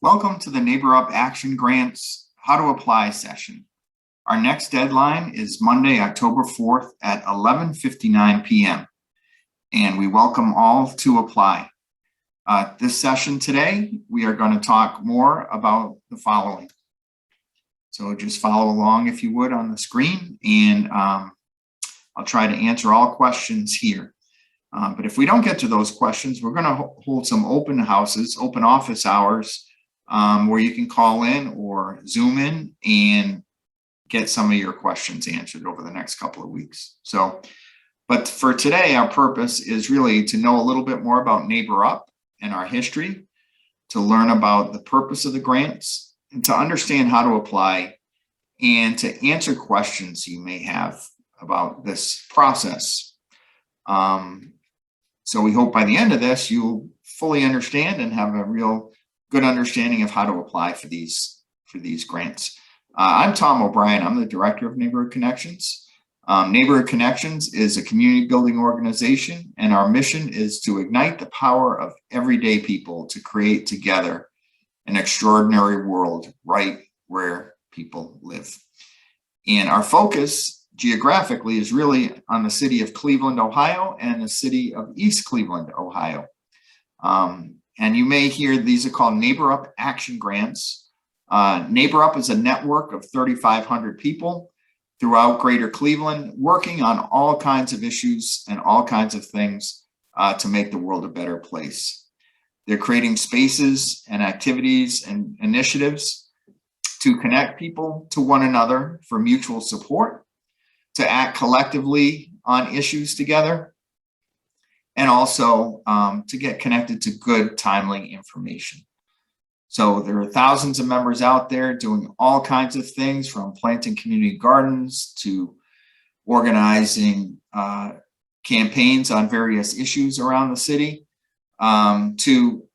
Welcome to the Neighbor Up Action Grants How to Apply session. Our next deadline is Monday, October 4th at 11:59 p.m. and we welcome all to apply. This session today, we are going to talk more about the following. So just follow along if you would on the screen, and I'll try to answer all questions here. But if we don't get to those questions, we're going to hold some open houses, open office hours, where you can call in or Zoom in and get some of your questions answered over the next couple of weeks. But for today, our purpose is really to know a little bit more about Neighbor Up and our history, to learn about the purpose of the grants, and to understand how to apply, and to answer questions you may have about this process. So we hope by the end of this, you'll fully understand and have a real good understanding of how to apply for these grants. I'm Tom O'Brien. I'm the Director of Neighborhood Connections. Neighborhood Connections is a community building organization, and our mission is to ignite the power of everyday people to create together an extraordinary world right where people live. And our focus geographically is really on the city of Cleveland, Ohio, and the city of East Cleveland, Ohio. And you may hear these are called Neighbor Up Action Grants. Neighbor Up is a network of 3,500 people throughout Greater Cleveland, working on all kinds of issues and all kinds of things to make the world a better place. They're creating spaces and activities and initiatives to connect people to one another for mutual support, to act collectively on issues together, and also to get connected to good, timely information. So there are thousands of members out there doing all kinds of things, from planting community gardens to organizing campaigns on various issues around the city, to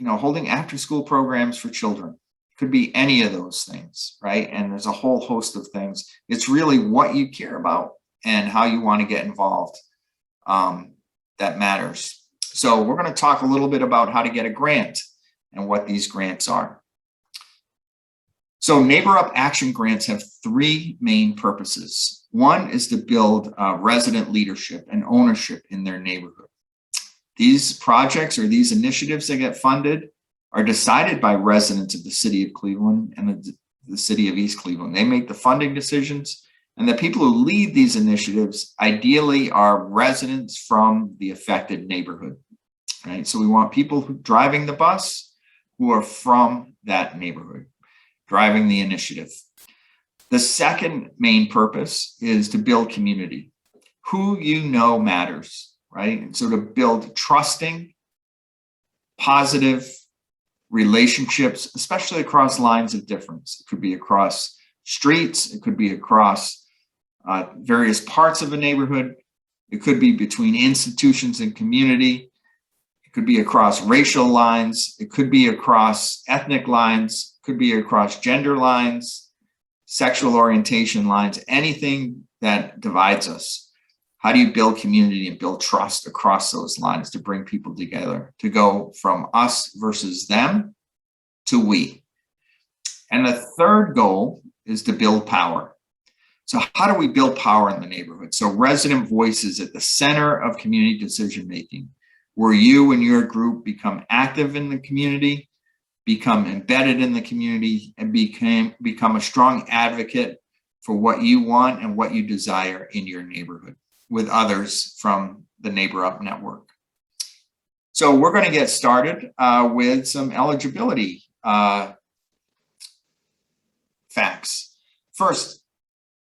holding after-school programs for children. It could be any of those things, right? And there's a whole host of things. It's really what you care about and how you want to get involved that matters. So we're going to talk a little bit about how to get a grant and what these grants are. So Neighbor Up Action Grants have three main purposes. One is to build resident leadership and ownership in their neighborhood. These projects or these initiatives that get funded are decided by residents of the city of Cleveland and the city of East Cleveland. They make the funding decisions, and the people who lead these initiatives ideally are residents from the affected neighborhood, right? So we want people who driving the bus who are from that neighborhood, driving the initiative. The second main purpose is to build community. Who you know matters, right? And so to build trusting, positive relationships, especially across lines of difference. It could be across streets, it could be across various parts of a neighborhood. It could be between institutions and community. It could be across racial lines. It could be across ethnic lines. It could be across gender lines, sexual orientation lines, anything that divides us. How do you build community and build trust across those lines to bring people together, to go from us versus them to we? And the third goal is to build power. So how do we build power in the neighborhood? So resident voices at the center of community decision-making, where you and your group become active in the community, become embedded in the community, and become a strong advocate for what you want and what you desire in your neighborhood with others from the Neighbor Up network. So we're going to get started with some eligibility facts. First,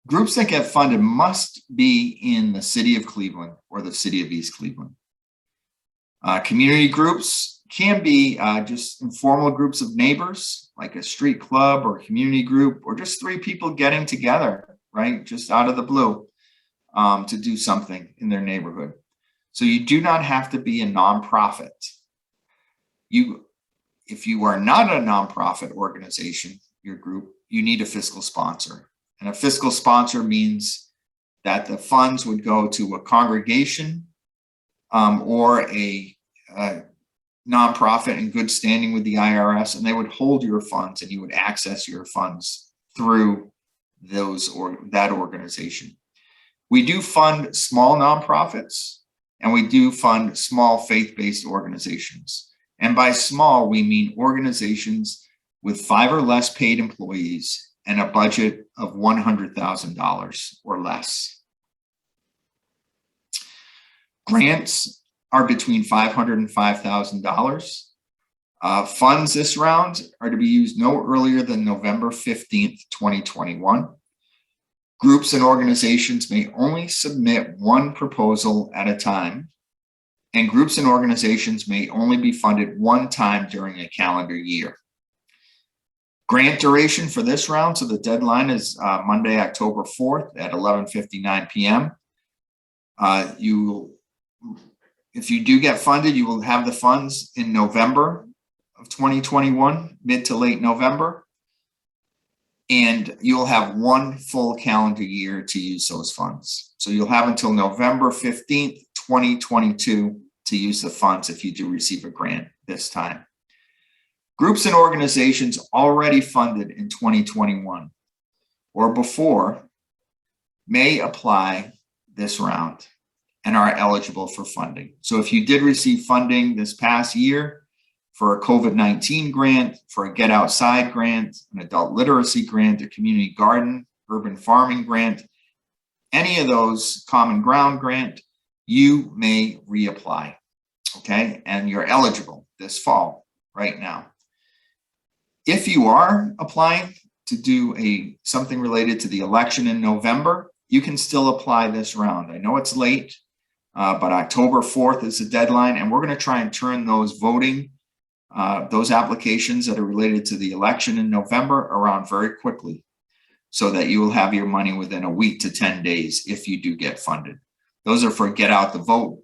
groups that get funded must be in the city of Cleveland or the city of East Cleveland. Community groups can be just informal groups of neighbors, like a street club or community group, or just three people getting together, right? Just out of the blue to do something in their neighborhood. So you do not have to be a nonprofit. If you are not a nonprofit organization, your group, you need a fiscal sponsor. And a fiscal sponsor means that the funds would go to a congregation or a nonprofit in good standing with the IRS, and they would hold your funds and you would access your funds through that organization. We do fund small nonprofits and we do fund small faith-based organizations. And by small, we mean organizations with 5 or less paid employees and a budget of $100,000 or less. Grants are between $500 and $5,000. Funds this round are to be used no earlier than November 15th, 2021. Groups and organizations may only submit one proposal at a time, and groups and organizations may only be funded one time during a calendar year. Grant duration for this round, so the deadline is Monday, October 4th at 11:59 p.m. If you do get funded, you will have the funds in November of 2021, mid to late November, and you'll have one full calendar year to use those funds. So you'll have until November 15th, 2022 to use the funds if you do receive a grant this time. Groups and organizations already funded in 2021 or before may apply this round and are eligible for funding. So if you did receive funding this past year for a COVID-19 grant, for a Get Outside grant, an adult literacy grant, a community garden, urban farming grant, any of those, Common Ground grant, you may reapply, okay? And you're eligible this fall right now. If you are applying to do something related to the election in November, you can still apply this round. I know it's late, but October 4th is the deadline, and we're going to try and turn those those applications that are related to the election in November around very quickly so that you will have your money within a week to 10 days if you do get funded. Those are for Get Out the Vote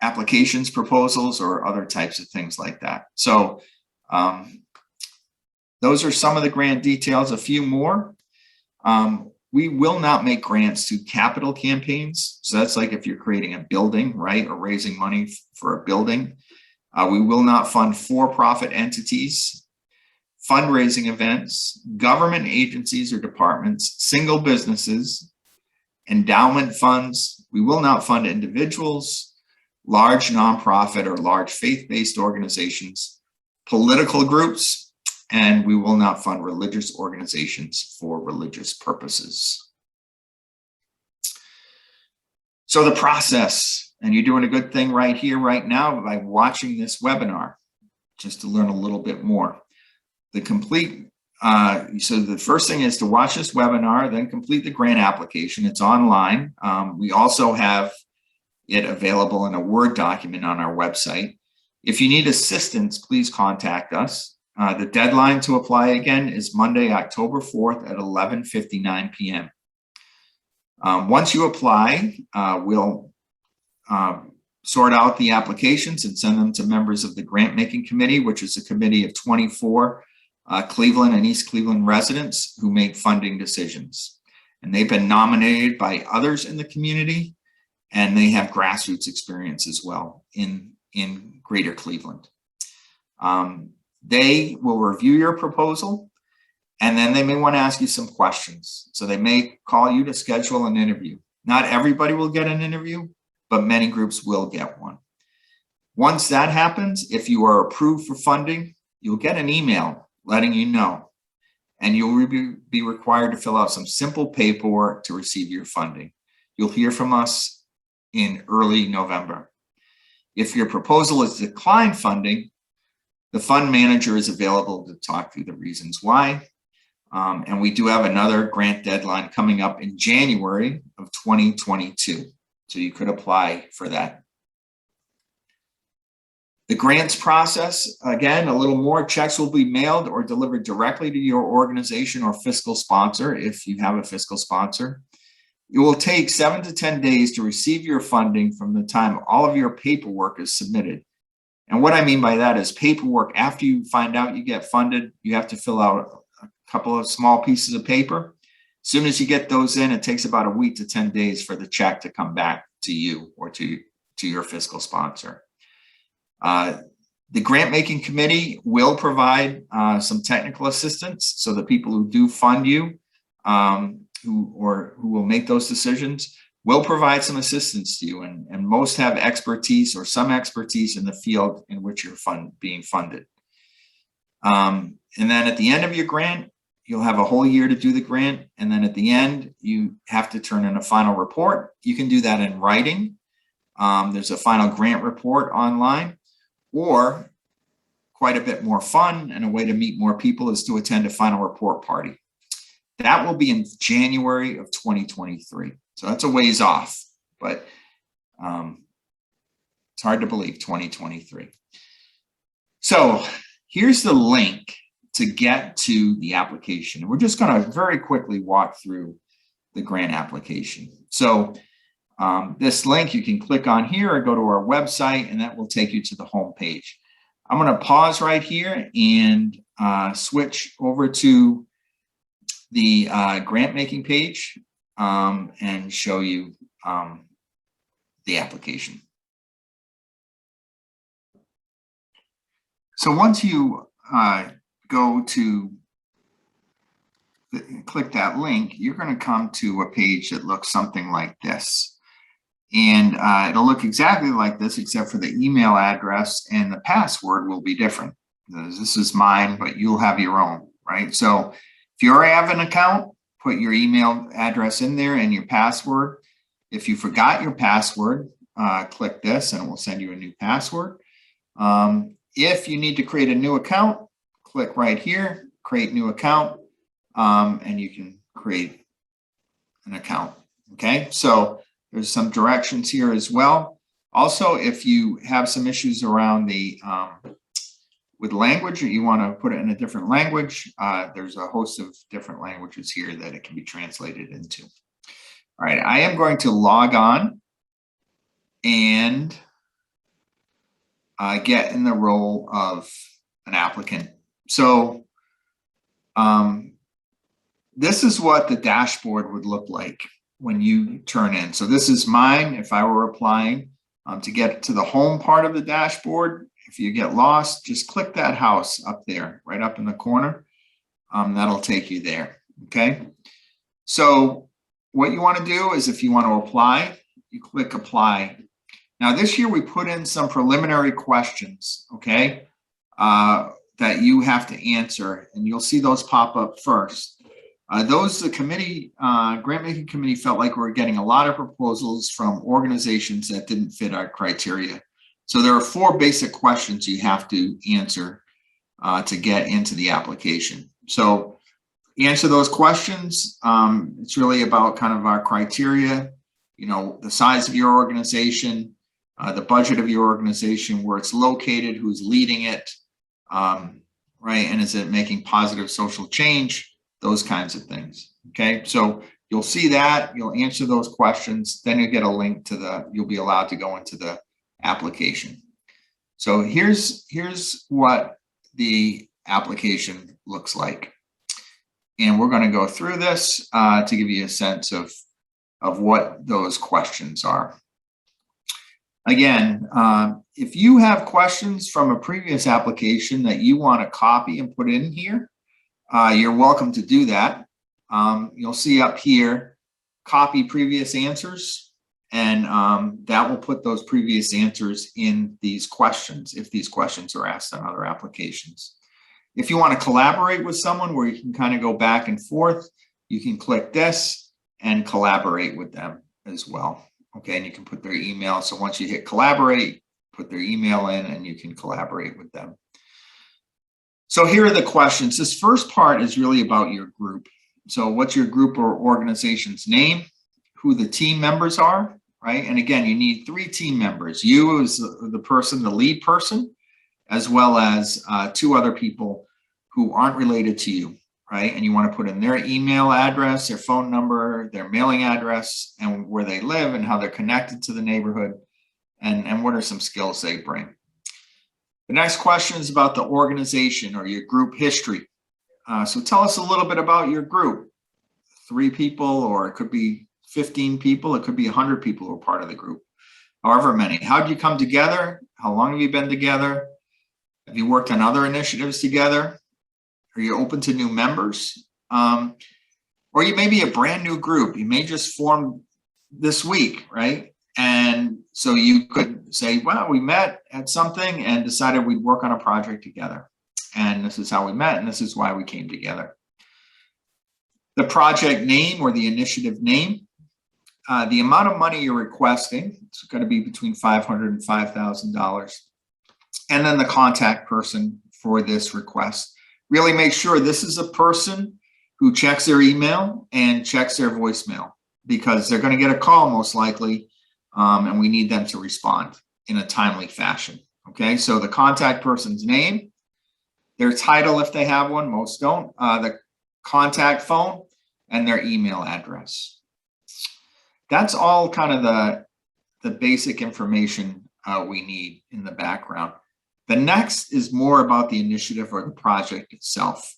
applications, proposals, or other types of things like that. So those are some of the grant details. A few more. We will not make grants to capital campaigns. So that's like if you're creating a building, right, or raising money for a building. We will not fund for-profit entities, fundraising events, government agencies or departments, single businesses, endowment funds. We will not fund individuals, large nonprofit or large faith-based organizations, political groups, and we will not fund religious organizations for religious purposes. So the process, and you're doing a good thing right here, right now by watching this webinar, just to learn a little bit more. So the first thing is to watch this webinar, then complete the grant application. It's online. We also have it available in a Word document on our website. If you need assistance, please contact us. The deadline to apply again is Monday, October 4th at 11:59 p.m. Once you apply, we'll sort out the applications and send them to members of the grant making committee, which is a committee of 24 Cleveland and East Cleveland residents who make funding decisions. And they've been nominated by others in the community, and they have grassroots experience as well in Greater Cleveland. They will review your proposal, and then they may want to ask you some questions. So they may call you to schedule an interview. Not everybody will get an interview, but many groups will get one. Once that happens, if you are approved for funding, you'll get an email letting you know, and you'll be required to fill out some simple paperwork to receive your funding. You'll hear from us in early November. If your proposal is declined funding, the fund manager is available to talk through the reasons why. And we do have another grant deadline coming up in January of 2022. So you could apply for that. The grants process, again, a little more. Checks will be mailed or delivered directly to your organization or fiscal sponsor if you have a fiscal sponsor. It will take 7 to 10 days to receive your funding from the time all of your paperwork is submitted. And what I mean by that is paperwork. After you find out you get funded, you have to fill out a couple of small pieces of paper. As soon as you get those in, it takes about a week to 10 days for the check to come back to you or to to your fiscal sponsor. The grant making committee will provide some technical assistance, so the people who do fund you, who will make those decisions, will provide some assistance to you, and most have expertise or some expertise in the field in which you're being funded. And then at the end of your grant, you'll have a whole year to do the grant, and then at the end, you have to turn in a final report. You can do that in writing. There's a final grant report online, or quite a bit more fun and a way to meet more people is to attend a final report party. That will be in January of 2023. So that's a ways off, but it's hard to believe 2023. So here's the link to get to the application. We're just going to very quickly walk through the grant application. So this link you can click on here or go to our website, and that will take you to the home page. I'm going to pause right here and switch over to the grant making page and show you the application. So once you go to click that link, you're going to come to a page that looks something like this. And it'll look exactly like this, except for the email address and the password will be different. This is mine, but you'll have your own, right? So if you already have an account, put your email address in there and your password. If you forgot your password, click this and it will send you a new password. If you need to create a new account, click right here, create new account, and you can create an account, okay? So there's some directions here as well. Also, if you have some issues around the with language, or you want to put it in a different language, there's a host of different languages here that it can be translated into. All right, I am going to log on and get in the role of an applicant. So this is what the dashboard would look like when you turn in. So this is mine if I were applying. To get to the home part of the dashboard, if you get lost, just click that house up there, right up in the corner. That'll take you there, okay? So what you want to do is, if you want to apply, you click apply. Now this year we put in some preliminary questions, okay, that you have to answer, and you'll see those pop up first. The committee, grant making committee, felt like we were getting a lot of proposals from organizations that didn't fit our criteria. So there are 4 basic questions you have to answer to get into the application. So answer those questions. It's really about kind of our criteria, you know, the size of your organization, the budget of your organization, where it's located, who's leading it, right? And is it making positive social change? Those kinds of things, okay? So you'll see that, you'll answer those questions, then you'll get a link to you'll be allowed to go into the application. So here's what the application looks like. And we're gonna go through this to give you a sense of what those questions are. Again, if you have questions from a previous application that you wanna copy and put in here, you're welcome to do that. You'll see up here, copy previous answers, and that will put those previous answers in these questions if these questions are asked on other applications. If you want to collaborate with someone where you can kind of go back and forth, you can click this and collaborate with them as well. Okay, and you can put their email. So once you hit collaborate, put their email in and you can collaborate with them. So here are the questions. This first part is really about your group. So what's your group or organization's name, who the team members are, right? And again, you need 3 team members. You as the person, the lead person, as well as 2 other people who aren't related to you, right? And you want to put in their email address, their phone number, their mailing address, and where they live and how they're connected to the neighborhood, and what are some skills they bring. The next question is about the organization or your group history. So tell us a little bit about your group. 3 people, or it could be 15 people, it could be 100 people who are part of the group. however many. How did you come together? How long have you been together? Have you worked on other initiatives together? Are you open to new members? Or you may be a brand new group. You may just form this week, right? And so you could say, well, we met at something and decided we'd work on a project together. And this is how we met, and this is why we came together. The project name or the initiative name, the amount of money you're requesting, it's going to be between $500 and $5,000. And then the contact person for this request. Really make sure this is a person who checks their email and checks their voicemail, because they're going to get a call most likely, and we need them to respond in a timely fashion. Okay, so the contact person's name, their title if they have one, most don't, the contact phone, and their email address. That's all kind of the basic information we need in the background. The next is more about the initiative or the project itself.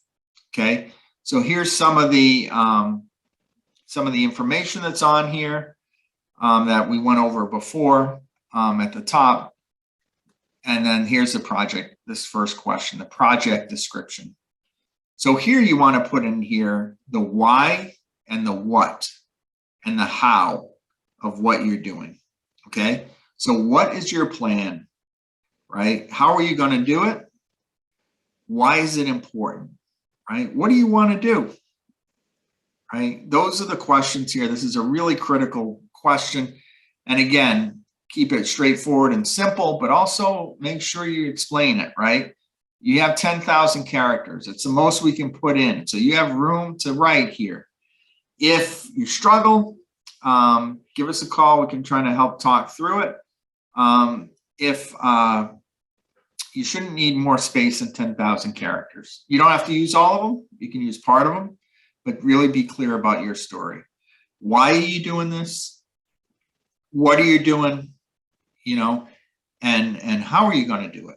Okay, so here's some of the information that's on here that we went over before at the top. And then here's the project, this first question, the project description. So here you want to put in here the why and the what and the how of what you're doing. Okay, so what is your plan, right? How are you going to do it? Why is it important, right? What do you want to do, right? Those are the questions here. This is a really critical question. And again, keep it straightforward and simple, but also make sure you explain it, right? You have 10,000 characters. It's the most we can put in. So you have room to write here. If you struggle, give us a call. We can try to help talk through it. If you shouldn't need more space than 10,000 characters. You don't have to use all of them. You can use part of them, but really be clear about your story. Why are you doing this? What are you doing? You know, and how are you going to do it?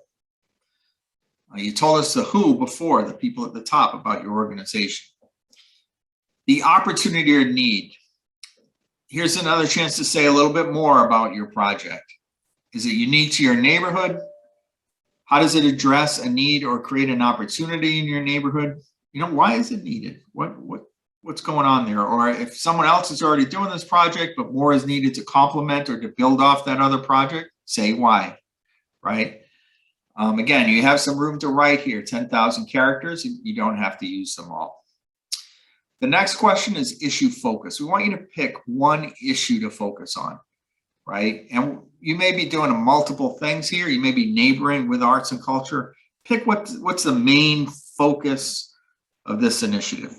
You told us the who before, the people at the top, about your organization. The opportunity or need. Here's another chance to say a little bit more about your project. Is it unique to your neighborhood? How does it address a need or create an opportunity in your neighborhood? You know, why is it needed? What's going on there? Or if someone else is already doing this project, but more is needed to complement or to build off that other project, say why, right? Again, you have some room to write here, 10,000 characters. You don't have to use them all. The next question is issue focus. We want you to pick one issue to focus on, right? And you may be doing multiple things here. You may be neighboring with arts and culture. Pick what's the main focus of this initiative.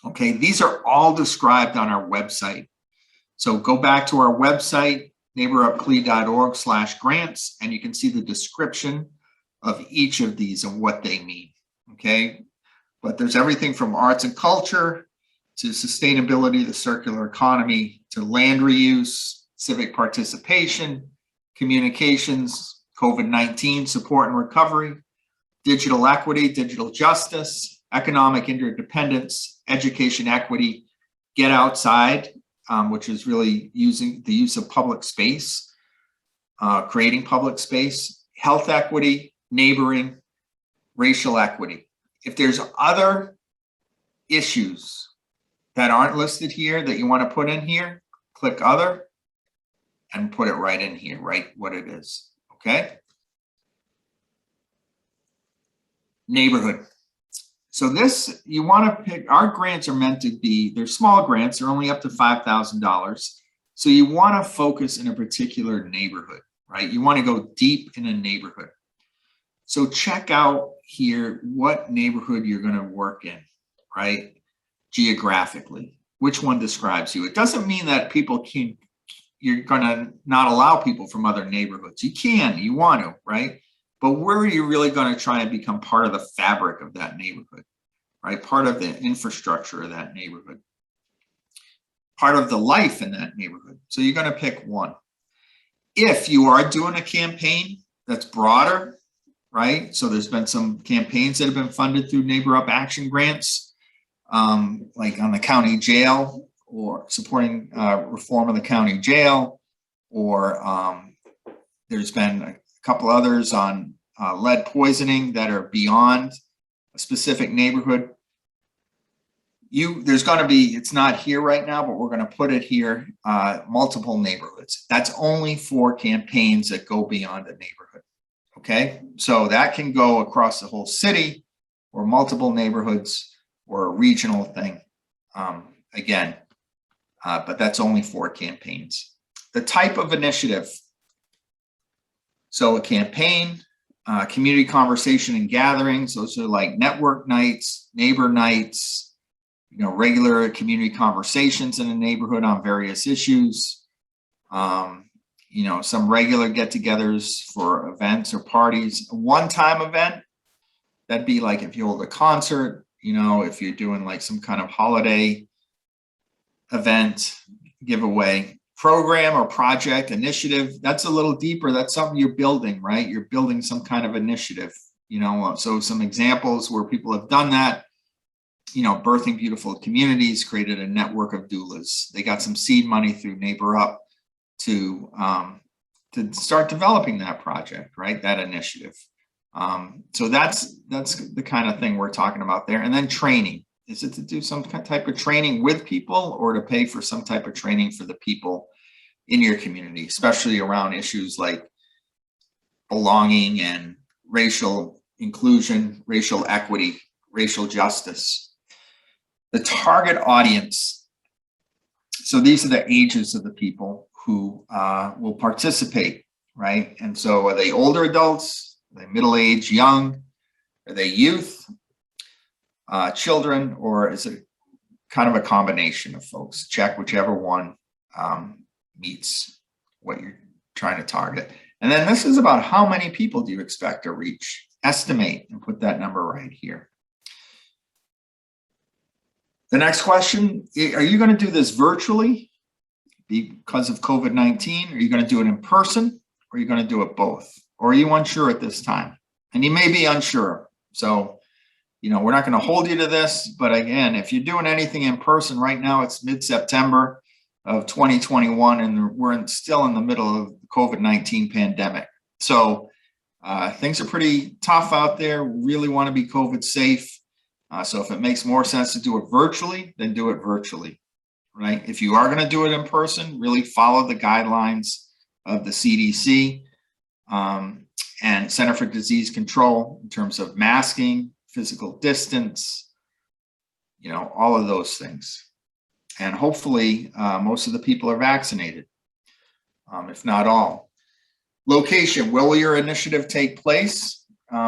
Okay, these are all described on our website. So go back to our website, neighborupclee.org/grants, and you can see the description of each of these and what they mean. Okay, but there's everything from arts and culture to sustainability, the circular economy, to land reuse, civic participation, communications, COVID-19 support and recovery, digital equity, digital justice, economic interdependence, education equity, get outside, which is really using the use of public space, creating public space, health equity, neighboring, racial equity. If there's other issues that aren't listed here that you want to put in here, click other and put it right in here, write what it is, okay? Neighborhood. So this, you want to pick, our grants are meant to be, they're small grants, they're only up to $5,000. So you want to focus in a particular neighborhood, right? You want to go deep in a neighborhood. So check out here what neighborhood you're going to work in, right? Geographically, which one describes you. It doesn't mean that you're going to not allow people from other neighborhoods. You can, you want to, right? But where are you really going to try and become part of the fabric of that neighborhood, right? Part of the infrastructure of that neighborhood, part of the life in that neighborhood. So you're going to pick one. If you are doing a campaign that's broader, right? So there's been some campaigns that have been funded through Neighbor Up Action grants, like on the county jail or supporting reform of the county jail, or there's been a couple others on lead poisoning that are beyond a specific neighborhood. There's going to be, it's not here right now, but we're going to put it here, multiple neighborhoods. That's only for campaigns that go beyond a neighborhood. Okay, so that can go across the whole city or multiple neighborhoods or a regional thing. Again, but that's only for campaigns. The type of initiative. So a campaign, community conversation and gatherings, those are like network nights, neighbor nights, regular community conversations in the neighborhood on various issues. Some regular get-togethers for events or parties. A one-time event, that'd be like if you hold a concert, if you're doing like some kind of holiday event, giveaway. Program or project initiative, that's a little deeper. That's something you're building, right? You're building some kind of initiative, so some examples where people have done that, Birthing Beautiful Communities created a network of doulas. They got some seed money through Neighbor Up to start developing that project, right? That initiative. So that's the kind of thing we're talking about there. And then training. Is it to do some type of training with people or to pay for some type of training for the people in your community, especially around issues like belonging and racial inclusion, racial equity, racial justice? The target audience. So these are the ages of the people who will participate, right? And so are they older adults? Are they middle-aged, young? Are they youth? Children, or is it kind of a combination of folks? Check whichever one meets what you're trying to target. And then this is about how many people do you expect to reach? Estimate and put that number right here. The next question, are you going to do this virtually because of COVID-19? Are you going to do it in person? Or are you going to do it both? Or are you unsure at this time? And you may be unsure. So we're not going to hold you to this, but again, if you're doing anything in person right now, it's mid-September of 2021, and we're still in the middle of the COVID-19 pandemic. So things are pretty tough out there. We really want to be COVID safe. So if it makes more sense to do it virtually, then do it virtually, right? If you are going to do it in person, really follow the guidelines of the CDC and Center for Disease Control in terms of masking, physical distance, all of those things. And hopefully most of the people are vaccinated, if not all. Location, where will your initiative take place?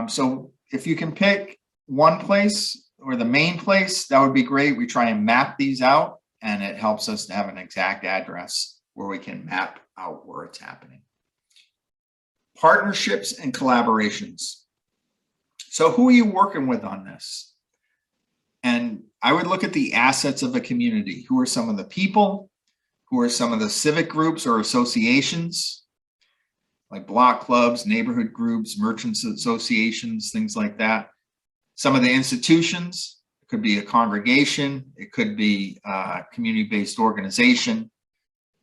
So if you can pick one place or the main place, that would be great. We try and map these out, and it helps us to have an exact address where we can map out where it's happening. Partnerships and collaborations. So who are you working with on this? And I would look at the assets of a community. Who are some of the people? Who are some of the civic groups or associations? Like block clubs, neighborhood groups, merchants associations, things like that. Some of the institutions, it could be a congregation, it could be a community-based organization,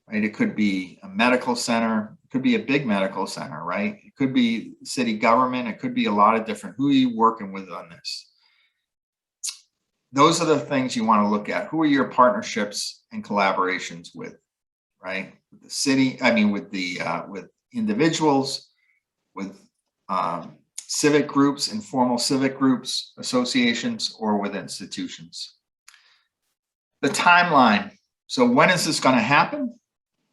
right? It could be a medical center, it could be a big medical center, right? It could be city government, it could be a lot of different. Who are you working with on this? Those are the things you want to look at. Who are your partnerships and collaborations with, right? With the city, with individuals, with civic groups, informal civic groups, associations, or with institutions. The timeline. So when is this going to happen?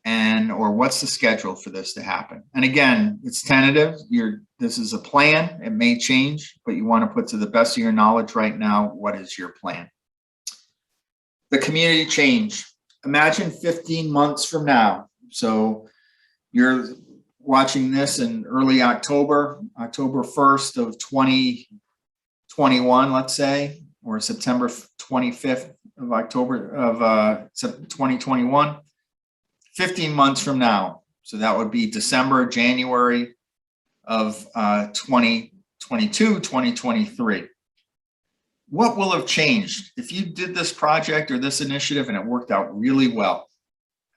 Or what's the schedule for this to happen? And again, it's tentative. This is a plan. It may change, but you want to put to the best of your knowledge right now, what is your plan? The community change. Imagine 15 months from now. So you're watching this in early October 1st of 2021, let's say, or September 25th of October of 2021. 15 months from now. So that would be December, January of 2022, 2023. What will have changed if you did this project or this initiative and it worked out really well?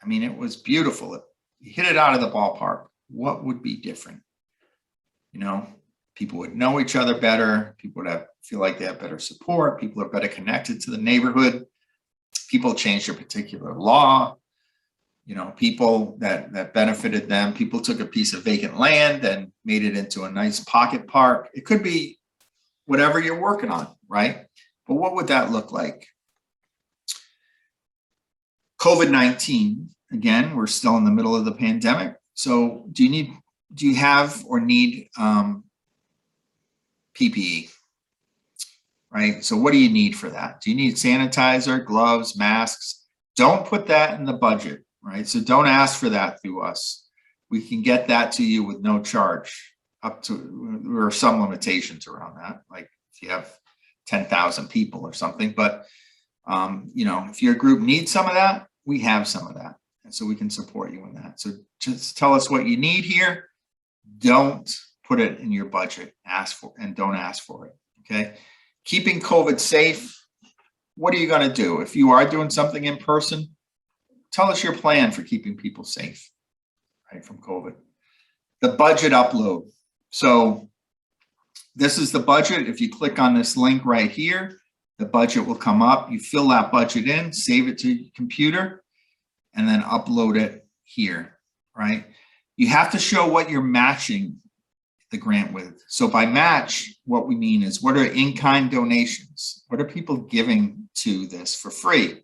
I mean, it was beautiful. you hit it out of the ballpark. What would be different? You know, people would know each other better. People would feel like they have better support. People are better connected to the neighborhood. People changed a particular law. You know, people that benefited them. People took a piece of vacant land and made it into a nice pocket park. It could be whatever you're working on, right? But what would that look like? COVID-19, again, we're still in the middle of the pandemic. So do you have or need PPE, right? So what do you need for that? Do you need sanitizer, gloves, masks? Don't put that in the budget, right? So don't ask for that through us. We can get that to you with no charge. There are some limitations around that, like if you have 10,000 people or something, but you know, if your group needs some of that, we have some of that. And so we can support you in that. So just tell us what you need here. Don't put it in your budget, don't ask for it, okay? Keeping COVID safe, what are you gonna do? If you are doing something in person, tell us your plan for keeping people safe, right, from COVID. The budget upload. So this is the budget. If you click on this link right here, the budget will come up. You fill that budget in, save it to your computer, and then upload it here, right? You have to show what you're matching the grant with. So by match, what we mean is what are in-kind donations? What are people giving to this for free,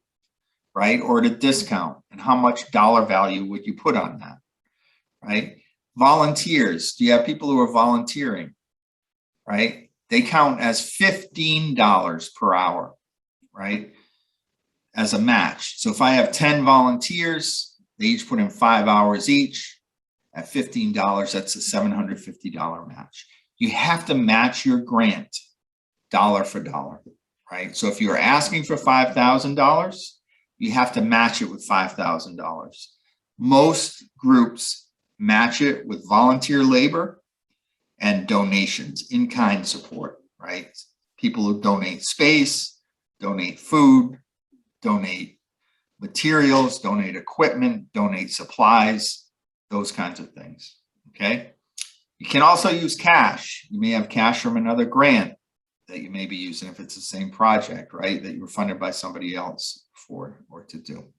right? Or at a discount, and how much dollar value would you put on that, right? Volunteers, do you have people who are volunteering, right? They count as $15 per hour, right? As a match. So if I have 10 volunteers, they each put in 5 hours each at $15, that's a $750 match. You have to match your grant dollar for dollar, right? So if you're asking for $5,000, you have to match it with $5,000. Most groups match it with volunteer labor and donations, in-kind support, right? People who donate space, donate food, donate materials, donate equipment, donate supplies, those kinds of things, okay? You can also use cash. You may have cash from another grant that you may be using if it's the same project, right? That you were funded by somebody else for or to do.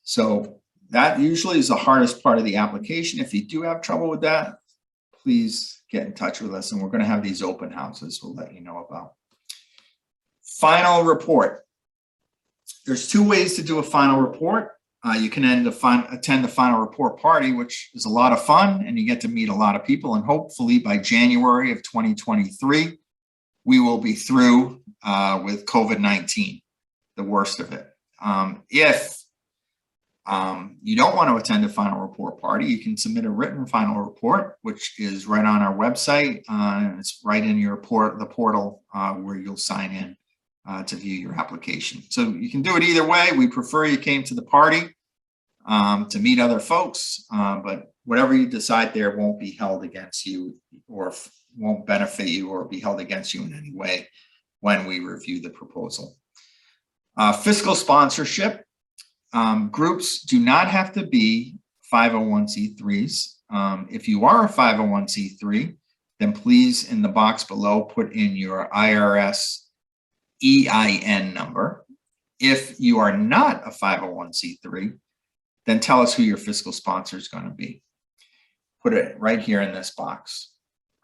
So that usually is the hardest part of the application. If you do have trouble with that, please get in touch with us, and we're going to have these open houses we'll let you know about. Final report. There's two ways to do a final report. You can attend the final report party, which is a lot of fun, and you get to meet a lot of people, and hopefully by January of 2023, we will be through with COVID-19, the worst of it. If you don't want to attend a final report party, you can submit a written final report, which is right on our website. It's right in the portal where you'll sign in to view your application. So you can do it either way. We prefer you came to the party to meet other folks, but whatever you decide there won't be held against you or won't benefit you or be held against you in any way when we review the proposal. Fiscal sponsorship. Groups do not have to be 501c3s. If you are a 501c3, then please, in the box below, put in your IRS EIN number. If you are not a 501c3, then tell us who your fiscal sponsor is going to be. Put it right here in this box,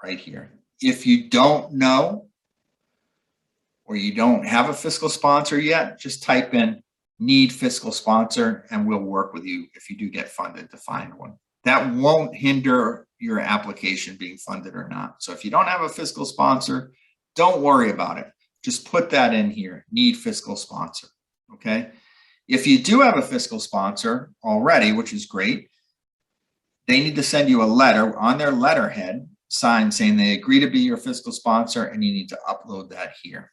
right here. If you don't know or you don't have a fiscal sponsor yet, just type in need fiscal sponsor and we'll work with you if you do get funded to find one. That won't hinder your application being funded or not. So if you don't have a fiscal sponsor, don't worry about it. Just put that in here, need fiscal sponsor, okay? If you do have a fiscal sponsor already, which is great, they need to send you a letter on their letterhead signed saying they agree to be your fiscal sponsor, and you need to upload that here,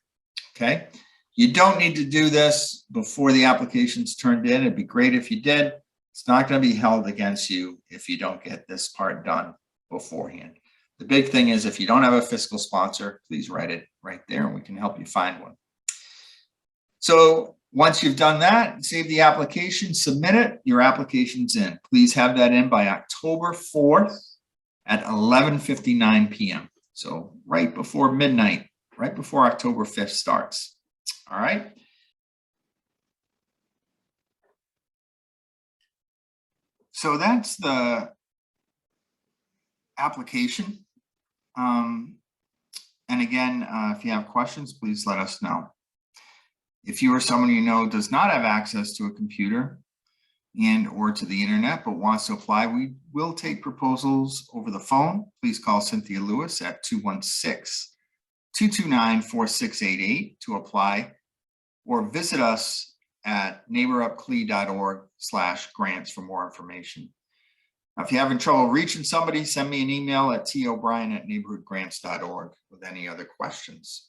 okay? You don't need to do this before the application's turned in. It'd be great if you did. It's not going to be held against you if you don't get this part done beforehand. The big thing is if you don't have a fiscal sponsor, please write it right there and we can help you find one. So Once you've done that, save the application, submit it, your application's in. Please have that in by October 4th at 11:59 p.m. So right before midnight, right before October 5th starts. All right. So that's the application. And again, if you have questions, please let us know. If you or someone you know does not have access to a computer and or to the internet but wants to apply, we will take proposals over the phone. Please call Cynthia Lewis at 216-229-4688 to apply, or visit us at neighborupcle.org/grants for more information. Now, if you're having trouble reaching somebody, send me an email at tobrien@neighborhoodgrants.org with any other questions.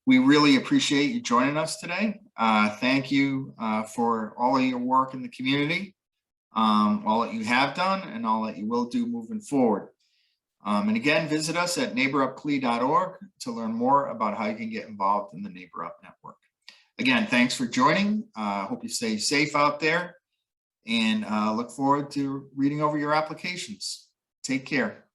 We really appreciate you joining us today. Thank you for all of your work in the community, all that you have done and all that you will do moving forward. And again, visit us at neighborupcle.org to learn more about how you can get involved in the Neighbor Up Network. Again, thanks for joining. Hope you stay safe out there, and look forward to reading over your applications. Take care.